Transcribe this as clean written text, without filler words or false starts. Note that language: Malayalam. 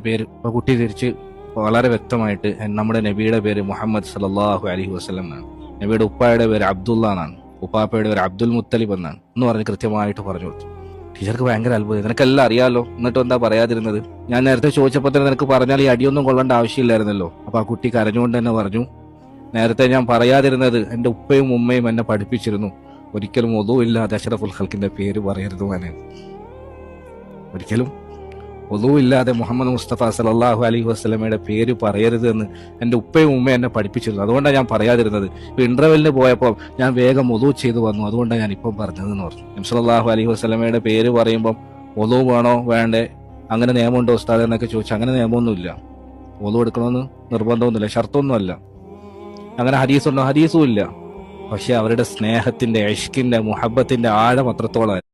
പേര് ഇപ്പൊ കുട്ടി തിരിച്ച് വളരെ വ്യക്തമായിട്ട് നമ്മുടെ നബിയുടെ പേര് മുഹമ്മദ് സല്ലല്ലാഹു അലൈഹി വസല്ലം എന്നാണ്. നബിയുടെ ഉപ്പായുടെ പേര് അബ്ദുള്ള എന്നാണ്. ഉപ്പാപ്പയുടെ പേര് അബ്ദുൽ മുത്തലിബ് എന്നാണ് എന്ന് പറഞ്ഞ് കൃത്യമായിട്ട് പറഞ്ഞു കൊടുത്തു. ടീച്ചർക്ക് ഭയങ്കര അത്ഭുതം. നിനക്കെല്ലാം അറിയാലോ, എന്നിട്ട് എന്താ പറയാതിരുന്നത്? ഞാൻ നേരത്തെ ചോദിച്ചപ്പോൾ തന്നെ നിനക്ക് പറഞ്ഞാൽ ഈ അടിയൊന്നും കൊള്ളേണ്ട ആവശ്യമില്ലായിരുന്നല്ലോ. അപ്പൊ ആ കുട്ടി കരഞ്ഞുകൊണ്ട് തന്നെ പറഞ്ഞു, നേരത്തെ ഞാൻ പറയാതിരുന്നത് എന്റെ ഉപ്പയും ഉമ്മയും എന്നെ പഠിപ്പിച്ചിരുന്നു, ഒരിക്കലും ഒതുവില്ലാതെ അഷ്റഫുൽ ഖൽക്കിന്റെ പേര് പറയരുത് മോനെ. ഒരിക്കലും ഒതുവില്ലാതെ മുഹമ്മദ് മുസ്തഫ സല്ലല്ലാഹു അലൈഹി വസല്ലമയുടെ പേര് പറയരുത് എന്ന് എൻ്റെ ഉപ്പയും ഉമ്മയും എന്നെ പഠിപ്പിച്ചിരുന്നു. അതുകൊണ്ടാണ് ഞാൻ പറയാതിരുന്നത്. ഇപ്പൊ ഇന്റർവെല്ലിന് പോയപ്പോൾ ഞാൻ വേഗം ഒതു ചെയ്ത് വന്നു, അതുകൊണ്ടാണ് ഞാൻ ഇപ്പം പറഞ്ഞതെന്ന് പറഞ്ഞു. നബി സല്ലല്ലാഹു അലൈഹി വസല്ലമയുടെ പേര് പറയുമ്പം ഒതു വേണോ വേണ്ടേ, അങ്ങനെ നിയമമുണ്ടോ ഉസ്താദ് എന്നൊക്കെ ചോദിച്ചു. അങ്ങനെ നിയമമൊന്നുമില്ല. ഒതു എടുക്കണമെന്ന് നിർബന്ധമൊന്നുമില്ല, ഷർത്തൊന്നുമല്ല. അങ്ങനെ ഹദീസുണ്ടോ? ഹദീസും ഇല്ല. പക്ഷെ അവരുടെ സ്നേഹത്തിന്റെ, ഇഷ്കിന്റെ, മുഹബത്തിന്റെ ആഴം അത്രത്തോളം